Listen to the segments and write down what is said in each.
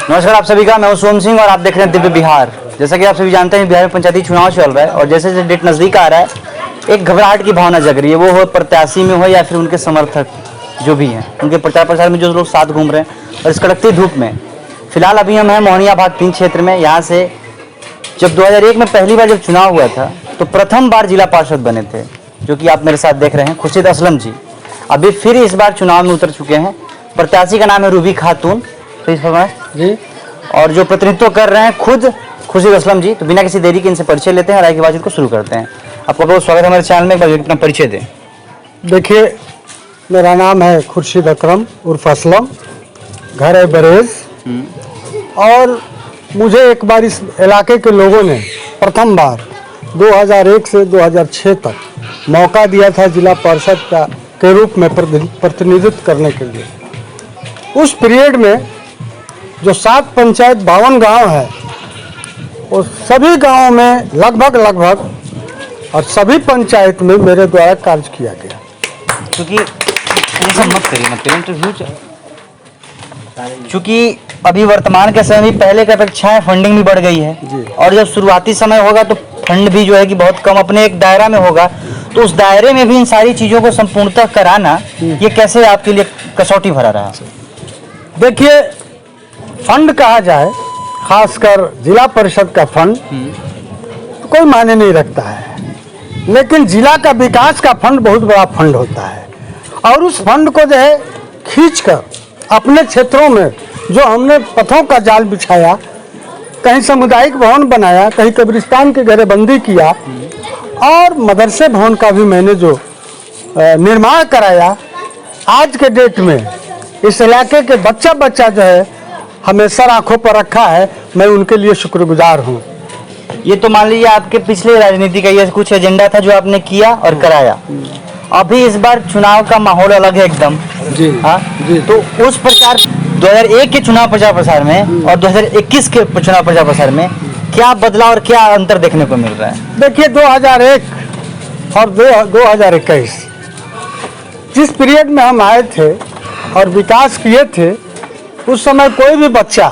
नमस्कार आप सभी का, मैं हूं सोम सिंह और आप देख रहे हैं दिव्य बिहार। जैसा कि आप सभी जानते हैं बिहार में पंचायती चुनाव चल रहा है और जैसे जैसे डेट नज़दीक आ रहा है एक घबराहट की भावना जग रही है। वो हो प्रत्याशी में हो या फिर उनके समर्थक जो भी हैं, उनके प्रचार प्रसार में जो लोग साथ घूम रहे हैं और इस कड़कती धूप में। फिलहाल अभी हम हैं मोहनिया भाग 3 क्षेत्र में। यहाँ से जब 2001 में पहली बार जब चुनाव हुआ था तो प्रथम बार जिला पार्षद बने थे, जो कि आप मेरे साथ देख रहे हैं, खुर्शीद असलम जी। अभी फिर इस बार चुनाव में उतर चुके हैं। प्रत्याशी का नाम है रूबी खातून जी और जो प्रतिनिधित्व कर रहे हैं खुद खुर्शीद असलम जी। तो बिना किसी देरी के इनसे परिचय लेते हैं और आगे की बातचीत को शुरू करते हैं। आपका बहुत स्वागत है हमारे चैनल में। एक बार अपना परिचय दें। देखिए, मेरा नाम है खुर्शीद अकरम उर्फ असलम, घर है बरेज। और मुझे एक बार इस इलाके के लोगों ने प्रथम बार 2001 से 2006 तक मौका दिया था जिला परिषद का के रूप में प्रतिनिधित्व करने के लिए। उस पीरियड में जो 7 पंचायत 52 गांव है, वो सभी गांवों में लगभग और सभी पंचायत में मेरे द्वारा कार्य किया गया। क्योंकि चूँकि अभी वर्तमान के समय में पहले की अपेक्षा फंडिंग भी बढ़ गई है और जब शुरुआती समय होगा तो फंड भी जो है कि बहुत कम अपने एक दायरा में होगा, तो उस दायरे में भी इन सारी चीज़ों को संपूर्णतः कराना ये कैसे आपके लिए कसौटी भरा रहा? देखिए, फंड कहा जाए, खासकर जिला परिषद का फंड तो कोई मायने नहीं रखता है, लेकिन जिला का विकास का फंड बहुत बड़ा फंड होता है। और उस फंड को जो है खींचकर अपने क्षेत्रों में जो हमने पथों का जाल बिछाया, कहीं सामुदायिक भवन बनाया, कहीं कब्रिस्तान के घेरेबंदी किया और मदरसे भवन का भी मैंने जो निर्माण कराया, आज के डेट में इस इलाके के बच्चा जो है हमेशा आंखों पर रखा है। मैं उनके लिए शुक्रगुजार हूँ। ये तो मान लीजिए आपके पिछले राजनीति का ये कुछ एजेंडा था जो आपने किया और कराया। अभी इस बार चुनाव का माहौल अलग है एकदम जी। हाँ जी। तो उस प्रचार 2001 के चुनाव प्रचार प्रसार में और 2021 के चुनाव प्रचार प्रसार में क्या बदलाव और क्या अंतर देखने को मिल रहा है? देखिए, 2001 और 2021 जिस पीरियड में हम आए थे और विकास किए थे, उस समय कोई भी बच्चा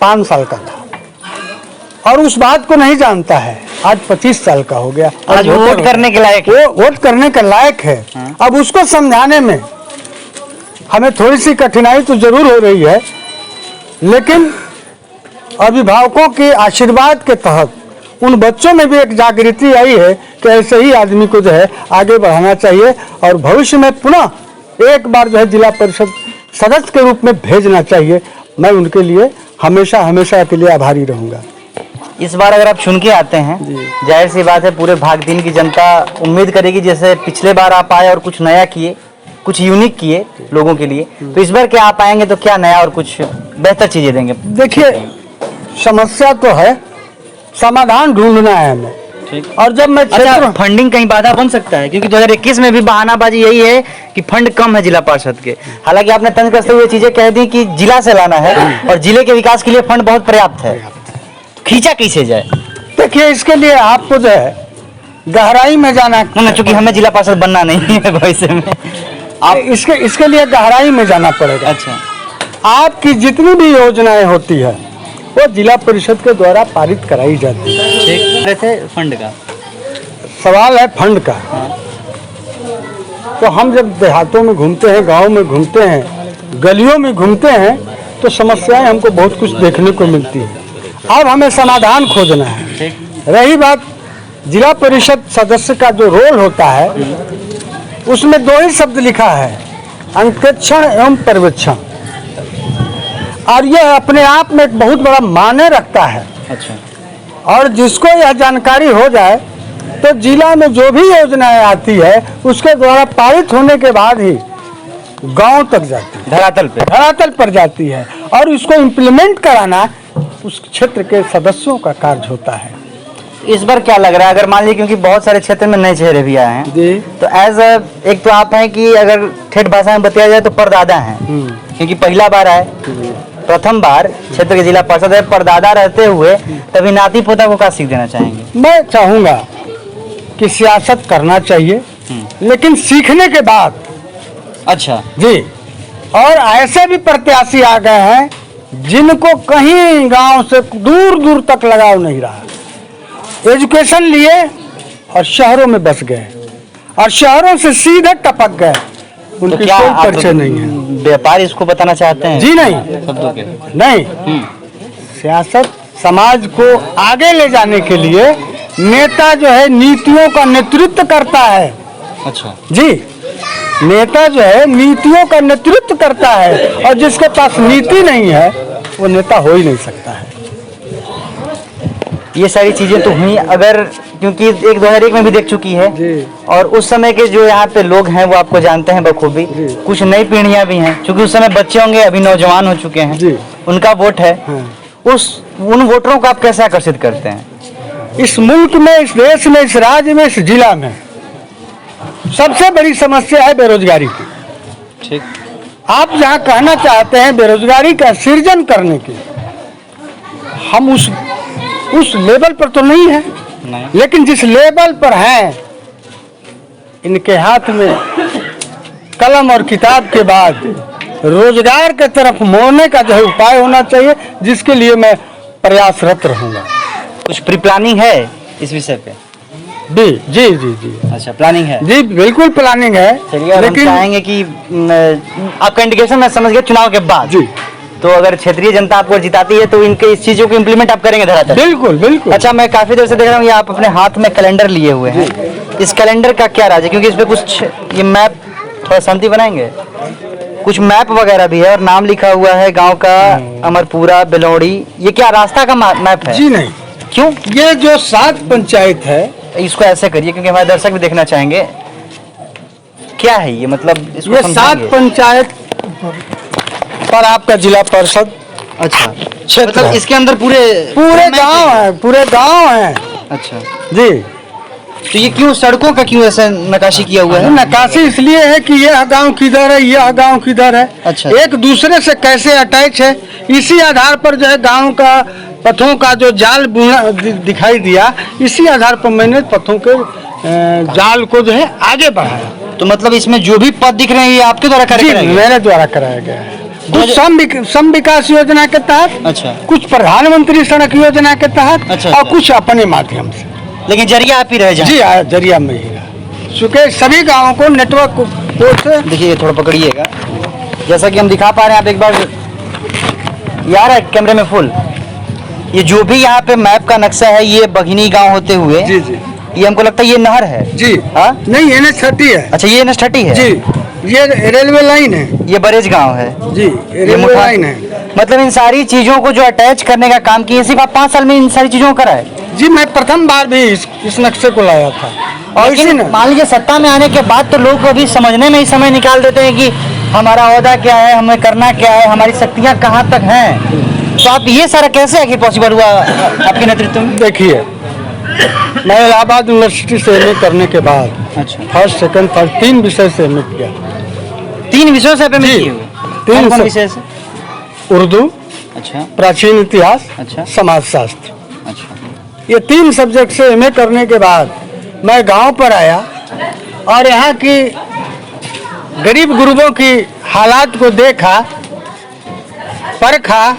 5 साल का था और उस बात को नहीं जानता है। आज 25 साल का हो गया, आज वोट करने के लायक है। वो वोट करने के लायक है। अब उसको समझाने में हमें थोड़ी सी कठिनाई तो जरूर हो रही है, लेकिन अभिभावकों के आशीर्वाद के तहत उन बच्चों में भी एक जागृति आई है कि ऐसे ही आदमी को जो है आगे बढ़ाना चाहिए और भविष्य में पुनः एक बार जो है जिला परिषद सदस्य के रूप में भेजना चाहिए। मैं उनके लिए हमेशा के लिए आभारी रहूँगा। इस बार अगर आप चुन के आते हैं, जाहिर सी बात है पूरे भाग 3 की जनता उम्मीद करेगी जैसे पिछले बार आप आए और कुछ नया किए, कुछ यूनिक किए लोगों के लिए, तो इस बार क्या आप आएंगे तो क्या नया और कुछ बेहतर चीजें देंगे? देखिए, समस्या तो है, समाधान ढूंढना है हमें। और जब मैं फंडिंग कहीं बाधा बन सकता है, क्योंकि 2021 में भी बहानाबाजी यही है कि फंड कम है जिला पार्षद के। हालांकि आपने तंज कसते हुए चीजें कह दी कि जिला से लाना है और जिले के विकास के लिए फंड बहुत पर्याप्त है, खींचा कैसे जाए? देखिए, इसके लिए आपको जो है गहराई में जाना, चूंकि हमें जिला पार्षद बनना नहीं है भविष्य में, आप इसके लिए गहराई में जाना पड़ेगा। अच्छा, आपकी जितनी भी योजनाएं होती है वो जिला परिषद के द्वारा पारित कराई जाती है। फंड का सवाल है फंड का। तो हम जब देहातों में घूमते हैं, गाँव में घूमते हैं, गलियों में घूमते हैं, तो समस्याएं हमको बहुत कुछ देखने को मिलती है। अब हमें समाधान खोजना है। रही बात जिला परिषद सदस्य का जो रोल होता है, उसमें 2 ही शब्द लिखा है, अंकेक्षण एवं पर्यवेक्षण, और यह अपने आप में एक बहुत बड़ा मायने रखता है। अच्छा। और जिसको यह जानकारी हो जाए तो जिला में जो भी योजनाएं आती है उसके द्वारा पारित होने के बाद ही गांव तक जाती है, धरातल पर जाती है और उसको इम्प्लीमेंट कराना उस क्षेत्र के सदस्यों का कार्य होता है। इस बार क्या लग रहा है, अगर मान लीजिए क्योंकि बहुत सारे क्षेत्र में नए चेहरे भी आए हैं जी, तो एज एक तो आप हैं कि अगर ठेठ भाषा में बताया जाए तो परदादा हैं, क्योंकि पहला बार आए, प्रथम बार क्षेत्र के जिला पार्षद है, परदादा रहते हुए तभी नाती पोता को क्या सीख देना चाहेंगे? मैं चाहूँगा कि सियासत करना चाहिए, लेकिन सीखने के बाद। अच्छा जी, और ऐसे भी प्रत्याशी आ गए हैं जिनको कहीं गांव से दूर दूर तक लगाव नहीं रहा, एजुकेशन लिए और शहरों में बस गए और शहरों से सीधे टपक गए, तो उनकी क्या कोई आप परिचय नहीं है। व्यापार इसको बताना चाहते हैं? जी नहीं, शब्दों के नहीं। सियासत समाज को आगे ले जाने के लिए नेता जो है नीतियों का नेतृत्व करता है। अच्छा, जी, नेता जो है नीतियों का नेतृत्व करता है और जिसके पास नीति नहीं है वो नेता हो ही नहीं सकता है। ये सारी चीजें तो हुई, अगर क्योंकि एक 2001 में भी देख चुकी है जी। और उस समय के जो यहाँ पे लोग हैं वो आपको जानते हैं बखूबी। जी। कुछ नई पीढ़ियां भी हैं, क्योंकि उस समय बच्चे होंगे, अभी नौजवान हो चुके हैं। जी। उनका वोट है। हाँ। उन वोटरों को आप कैसे आकर्षित करते हैं? इस मुल्क में, इस देश में, इस राज्य में, इस जिला में सबसे बड़ी समस्या है बेरोजगारी की। ठीक। आप जहाँ कहना चाहते हैं बेरोजगारी का सृजन करने की, हम उस लेवल पर तो नहीं है, नहीं। लेकिन जिस लेवल पर हैं इनके हाथ में कलम और किताब के बाद रोजगार के तरफ मोड़ने का जो है उपाय होना चाहिए, जिसके लिए मैं प्रयासरत रहूंगा। कुछ प्री प्लानिंग है इस विषय पे? जी जी जी जी अच्छा, प्लानिंग है। जी, बिल्कुल प्लानिंग है। चलिए, हम चाहेंगे कि आपका इंडिकेशन मैं समझ गया चुनाव के बाद। जी, तो अगर क्षेत्रीय जनता आपको जिताती है तो इनके इस चीजों को इम्प्लीमेंट आप करेंगे धरातल? बिल्कुल बिल्कुल। अच्छा, मैं काफी देर से देख रहा हूँ ये आप अपने हाथ में कैलेंडर लिए हुए हैं। इस कैलेंडर का क्या राज है? क्योंकि इस पे कुछ ये मैप, थोड़ा शांति बनाएंगे, कुछ मैप वगैरह भी है और नाम लिखा हुआ है गांव का, अमरपुरा, बिलौड़ी। ये क्या रास्ता का मैप है? जी नहीं, क्यों? ये जो 7 पंचायत है, इसको ऐसे करिए क्योंकि हमारे दर्शक भी देखना चाहेंगे। क्या है ये, मतलब इसको ये 7 समझाइए। पंचायत पर आपका जिला परिषद अच्छा, क्षेत्र मतलब है। इसके अंदर पूरे गांव है, पूरे गांव है। अच्छा, जी, तो ये क्यों सड़कों का क्यों ऐसे नक्काशी किया हुआ है? नक्काशी इसलिए है कि यह गांव किधर है, यह गांव किधर है, अच्छा। एक दूसरे से कैसे अटैच है, इसी आधार पर जो है गांव का पथों का जो जाल बुना दिखाई दिया, इसी आधार पर मैंने पथों के जाल को जो है आगे बढ़ाया। तो मतलब इसमें जो भी पद दिख रहे हैं ये आपके द्वारा जी, कराया गया? मेरे द्वारा कराया गया है। कुछ सम विकास योजना के तहत, अच्छा, कुछ प्रधानमंत्री सड़क योजना के तहत, अच्छा, और अच्छा। कुछ अपने माध्यम से। लेकिन जरिया आप ही रहे जहाँ। जी, जरिया में ही रहा। चूंकि सभी गांवों को नेटवर्क को से देखिए, थोड़ा पकड़िएगा, जैसा कि हम दिखा पा रहे हैं। आप एक बार यार है कैमरे में फुल, ये जो भी यहाँ पे मैप का नक्शा है ये बघिनी गांव होते हुए, जी जी ये हमको लगता है ये नहर है। जी, हाँ, नहीं, NH30 है। अच्छा, ये NH30 है। जी, ये रेलवे लाइन है। ये बरेज गांव है। जी, ये रेलवे मुठा- लाइन है। मतलब इन सारी चीजों को जो अटैच करने का काम किए, सिर्फ आप 5 साल में इन सारी चीजों को कराए? जी, मैं प्रथम बार भी इस नक्शे को लाया था। और इसी लेकिन ने मान लीजिए सत्ता में आने के बाद तो लोग अभी समझने में ही समय निकाल देते हैं कि हमारा ओहदा क्या है, हमें करना क्या है, हमारी शक्तियां कहाँ तक हैं। तो आप ये सारा कैसे आखिर पॉसिबल हुआ आपके नेतृत्व में? देखिए, मैं इलाहाबाद यूनिवर्सिटी से MA करने के बाद अच्छा, फर्स्ट, सेकंड, थर्ड 3 विषय से MA किया। 3 विषयों से पे जी, किए हुए? 3 कौन विषय से? उर्दू, अच्छा, प्राचीन इतिहास, अच्छा। समाजशास्त्र। अच्छा, ये 3 सब्जेक्ट से MA करने के बाद मैं गांव पर आया और यहाँ की गरीब गुरबों की हालात को देखा, परखा,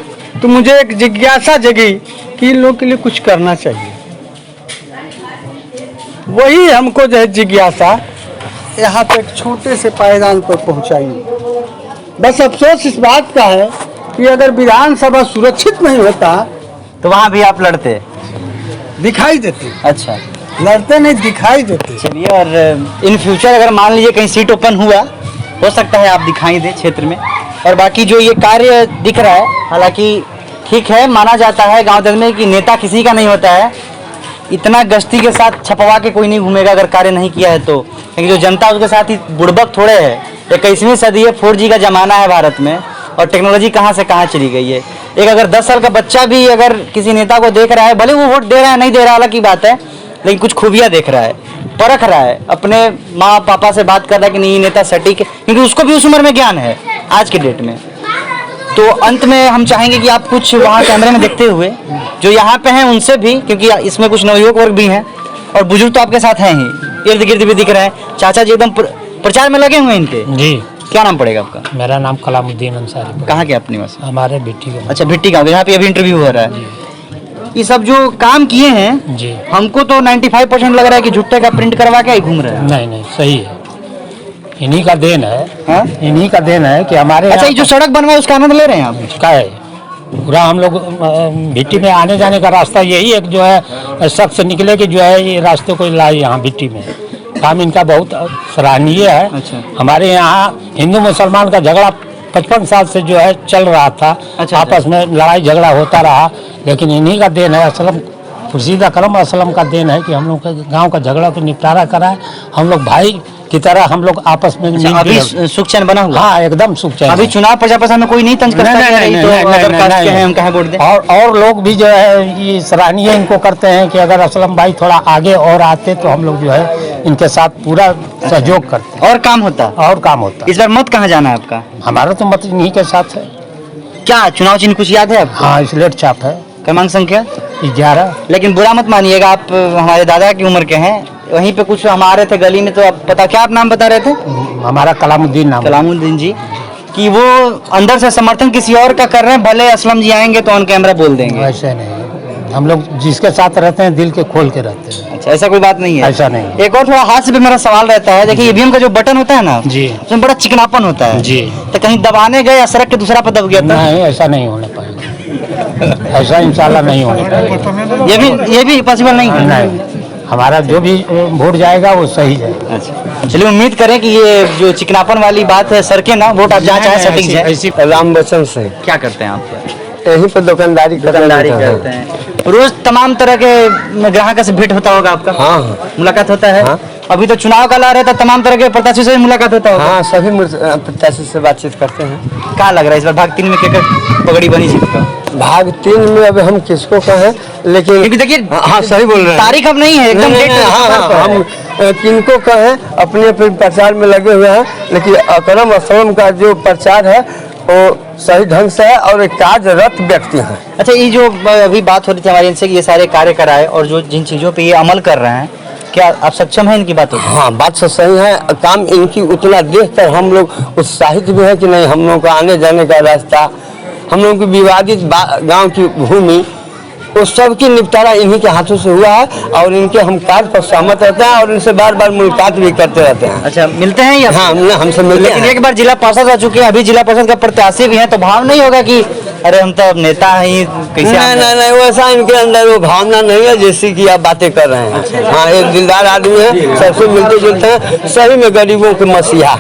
तो मुझे एक जिज्ञासा जगी कि इन लोगों के लिए कुछ करना चाहिए। वही हमको जो है जिज्ञासा यहाँ तक छोटे से पायदान पर पहुँचाई। बस अफसोस इस बात का है कि अगर विधानसभा सुरक्षित नहीं होता तो वहाँ भी आप लड़ते? दिखाई देती। अच्छा, लड़ते नहीं, दिखाई देते। चलिए, और इन फ्यूचर अगर मान लीजिए कहीं सीट ओपन हुआ, हो सकता है आप दिखाई दे क्षेत्र में। और बाकी जो ये कार्य दिख रहा है, हालांकि ठीक है, माना जाता है गांव देश में कि नेता किसी का नहीं होता है, इतना गश्ती के साथ छपवा के कोई नहीं घूमेगा अगर कार्य नहीं किया है तो। लेकिन जो जनता उसके साथ ही बुड़बक थोड़े है। 21वीं सदी है, 4G का जमाना है भारत में, और टेक्नोलॉजी कहाँ से कहाँ चली गई है। एक अगर 10 साल का बच्चा भी अगर किसी नेता को देख रहा है, भले वो वोट दे रहा है नहीं दे रहा अलग की बात है, लेकिन कुछ खूबियाँ देख रहा है, परख रहा है, अपने माँ पापा से बात कर रहा है कि नहीं ये नेता सटीक है, क्योंकि उसको भी उस उम्र में ज्ञान है आज के डेट में। तो अंत में हम चाहेंगे कि आप कुछ वहाँ कैमरे में देखते हुए जो यहाँ पे हैं उनसे भी, क्योंकि इसमें कुछ नवयुवक वर्ग भी हैं और बुजुर्ग तो आपके साथ हैं ही, इर्द गिर्द भी दिख रहे हैं। चाचा जी एकदम प्रचार में लगे हुए हैं इनके। जी, क्या नाम पड़ेगा आपका? मेरा नाम कलामुद्दीन अंसारी। कहाँ के आप निवासी? हमारे बिट्टी का। अच्छा, भिट्टी गाँव, यहाँ पे अभी इंटरव्यू हो रहा है। ये सब जो काम किए हैं जी, हमको तो 95% लग रहा है कि झुट्टे का प्रिंट करवा के ही घूम रहे हैं। नहीं सही है, इन्हीं का देन है। हाँ? इन्हीं का देन है कि हमारे अच्छा, ये जो सड़क बनवा है उसका आनंद ले रहे हैं आप? का है पूरा। हम लोग भिट्टी में आने जाने का रास्ता यही एक जो है शख्स निकले कि जो है ये रास्ते को लाए यहाँ भिट्टी में। काम इनका बहुत सराहनीय है। अच्छा। हमारे यहाँ हिंदू मुसलमान का झगड़ा 55 साल से जो है चल रहा था। अच्छा, आपस में लड़ाई झगड़ा होता रहा, लेकिन इन्हीं का देन है। असलम खुर्शीद अकरम असलम का देन है कि हम लोग के गांव का झगड़ा को निपटारा करा है। हम लोग भाई की तरह हम लोग आपस में अभी सुख चैन बना हुआ? हाँ, एकदम सुख चैन। अभी चुनाव प्रजापक्षा में कोई नहीं तंज करता है कि तो अदर कास्ट के हैं हम कहाँ वोट दें? और लोग भी जो है ये सराहनीय इनको करते हैं कि अगर असलम भाई थोड़ा आगे और आते तो हम लोग जो है इनके साथ पूरा सहयोग करते और काम होता और काम होता। इस बार मत कहाँ जाना है आपका? हमारा तो मत इन्हीं के साथ है। क्या चुनाव चिन्ह कुछ याद है आपको? हाँ, स्लेट छाप है क्रमांक संख्या 11। लेकिन बुरा मत मानिएगा, आप हमारे दादा की उम्र के हैं। वहीं पे कुछ हम आ रहे थे गली में तो आप पता क्या आप नाम बता रहे थे? हमारा कलामुद्दीन नाम। कलामुद्दीन जी, कि वो अंदर से समर्थन किसी और का कर रहे हैं, भले असलम जी आएंगे तो ऑन कैमरा बोल देंगे। ऐसे नहीं, हम लोग जिसके साथ रहते हैं दिल के खोल के रहते हैं। अच्छा, ऐसा कोई बात नहीं है? ऐसा नहीं। एक और थोड़ा हाथ से भी मेरा सवाल रहता है, देखिए ईवीएम का जो बटन होता है ना जी, उसमें बड़ा चिकनापन होता है जी, तो कहीं दबाने गए या सड़क के दूसरा पर दब गया था? नहीं, ऐसा नहीं होने पाएगा। ऐसा इंशाल्लाह नहीं होने पाएगा। ये भी पॉसिबल नहीं है? नहीं, हमारा जो भी वोट जाएगा वो सही जाएगा। अच्छा, चलिए उम्मीद करें कि ये जो चिकनापन वाली बात है सर के ना वोट आप जहाँ चाहे सेटिंग जाए। ऐसी राम बच्चन से क्या करते हैं आप? यहीं पर दुकानदारी करते हैं। रोज तमाम तरह के ग्राहक से भेंट होता होगा आपका? हाँ, मुलाकात होता है? हाँ। अभी तो चुनाव का ला रहे तो तमाम तरह के प्रत्याशी से भी मुलाकात होता होगा? हाँ, सभी प्रत्याशी से बातचीत करते हैं। क्या लग रहा है इस बार भाग 3 में क्या पगड़ी बनी जीतता? भाग 3 में अब हम किसको कहें, लेकिन क्योंकि देखिए हाँ सही बोल रहे हैं। तारीख अब नहीं है एकदम डेट। हाँ, हम किनको कहें अपने अपने प्रचार में लगे हुए हैं, लेकिन अकरम असलम का जो प्रचार है वो सही ढंग से है और एक कार्यरत व्यक्ति हैं। अच्छा, ये जो अभी बात हो रही थी हमारी इनसे कि ये सारे कार्य कराए और जो जिन चीज़ों पे ये अमल कर रहे हैं, क्या आप सक्षम हैं इनकी बातों? हाँ, बात तो सही है। काम इनकी उतना देख कर हम लोग उत्साहित भी हैं कि नहीं, हम लोग का आने जाने का रास्ता, हम लोग की विवादित गांव की भूमि, वो सब की निपटारा इन्हीं के हाथों से हुआ है और इनके हम कार्य पर सहमत रहते हैं और इनसे बार बार मुलाकात भी करते रहते हैं। अच्छा, मिलते हैं या? हाँ, हमसे मिलते लेकिन हैं। एक बार जिला पार्षद रह चुके हैं, अभी जिला पार्षद का प्रत्याशी भी हैं, तो भाव नहीं होगा कि अरे हम तो अब नेता हैं, कैसे? नहीं, वैसा इनके अंदर वो भावना नहीं है जैसी कि आप बातें कर रहे हैं। हाँ, एक दिलदार आदमी है, सबसे मिलते जुलते हैं, सही में गरीबों के मसीहा।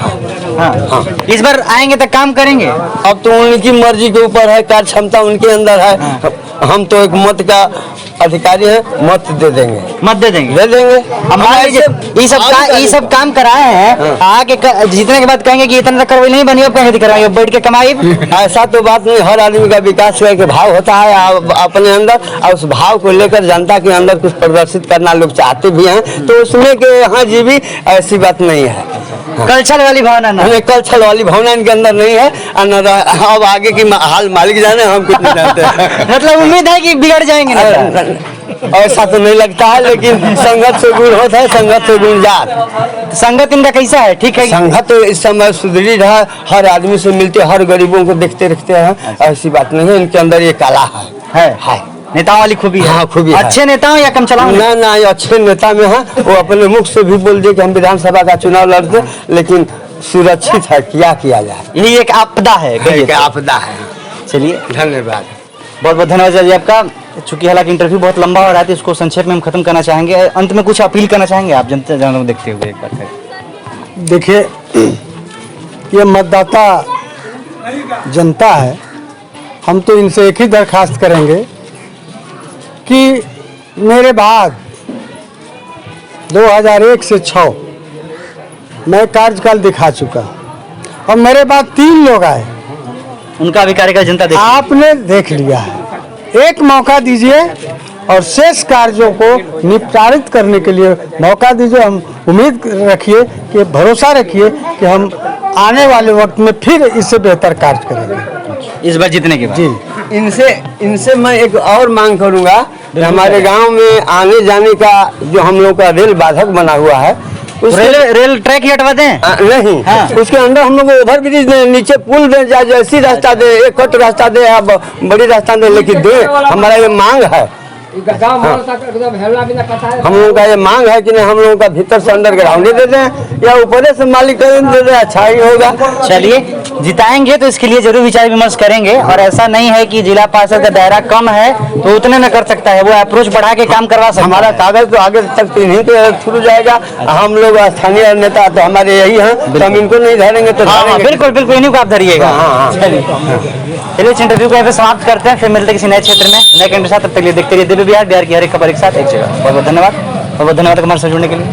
हाँ। इस बार आएंगे तो काम करेंगे? अब तो उनकी मर्जी के ऊपर है, कार्य क्षमता उनके अंदर है। हम तो एक मत का अधिकारी है, मत दे देंगे। मत दे देंगे? दे देंगे। अब ये सब काम कराए हैं, आके जीतने के बाद कहेंगे कि इतना करवाई नहीं बनी, अब कहेंगे कराएंगे, बैठ के कमाई। ऐसा तो बात नहीं, हर आदमी का विकास करके भाव होता है अपने अंदर, और उस भाव को लेकर जनता के अंदर कुछ प्रदर्शित करना लोग चाहते भी हैं, तो उसमें के यहाँ जी भी ऐसी बात नहीं है। कलछल वाली भावना ना? हमें कलछल वाली भावना इनके अंदर नहीं है। अब आगे की हाल मालिक जाने, हम कुछ नहीं जानते। मतलब उम्मीद है कि बिगड़ जाएंगे ना? ऐसा तो नहीं लगता है, लेकिन संगत से गुण होता है, संगत से गुणजार। संगत इनका कैसा है? ठीक है? संगत तो इस समय सुदृढ़ है, हर आदमी से मिलते, हर गरीबों को देखते रखते हैं। ऐसी बात नहीं है, इनके अंदर ये कला है। नेताओं वाली खूबी है? हाँ, खूबी है। अच्छे नेता या कम चलाओ? ना, ये अच्छे नेता में है। वो अपने मुख से भी बोल दे कि हम विधानसभा का चुनाव लड़ते, लेकिन सुरक्षित है, क्या किया जाए। यही एक आपदा है, एक आपदा है। चलिए, धन्यवाद, बहुत बहुत धन्यवाद जी आपका। चूंकि हालांकि इंटरव्यू बहुत लंबा हो रहा है, इसको संक्षेप में हम खत्म करना चाहेंगे। अंत में कुछ अपील करना चाहेंगे आप जनता को देखते हुए? एक बार देखिए, ये मतदाता जनता है, हम तो इनसे एक ही दरखास्त करेंगे कि मेरे बाद 2001 से 6 मैं कार्यकाल दिखा चुका और मेरे बाद 3 लोग आए, उनका भी कार्यकाल जनता देख आपने देख लिया है। एक मौका दीजिए और शेष कार्यों को निपटारित करने के लिए मौका दीजिए। हम उम्मीद रखिए कि भरोसा रखिए कि हम आने वाले वक्त में फिर इससे बेहतर कार्य करेंगे इस बार जीतने के बाद। जी, इनसे मैं एक और मांग करूंगा, हमारे गांव में आने जाने का जो हम लोग का रेल बाधक बना हुआ है, रेल ट्रैक ही हटवा दें। नहीं हाँ। उसके अंदर हम लोग ओवर ब्रिज दे, नीचे पुल दे, जैसी रास्ता दे, एक कट रास्ता दे, अब बड़ी रास्ता दे, लेकिन दे, हमारा ये मांग है। हम लोगों का ये मांग है कि नहीं, हम लोगों का भीतर से अंडरग्राउंड दे दें या ऊपर से मालिक दे दें, अच्छा ही होगा। चलिए, जिताएंगे तो इसके लिए जरूर विचार विमर्श करेंगे। और ऐसा नहीं है कि जिला पार्षद का दायरा कम है तो उतने में कर सकता है, वो अप्रोच बढ़ा के काम करवा सकता हमारा है। कागज तो आगे तक नहीं के थ्रू जाएगा। हम लोग स्थानीय नेता तो हमारे यही हैं, तो हम इनको नहीं धरेंगे तो हाँ, धरेंगे। बिल्कुल बिल्कुल, इन्हीं को आप धरिएगा। हाँ। चलिए, इस इंटरव्यू को यहाँ पे समाप्त करते हैं, फिर मिलते हैं किसी नए क्षेत्र में नए कंटेंट के साथ। तब तक लिए देखते रहिए दिव्य बिहार, बिहार की हर एक खबर एक साथ एक जगह। बहुत बहुत धन्यवाद, बहुत बहुत धन्यवाद हमारे साथ जुड़ने के लिए।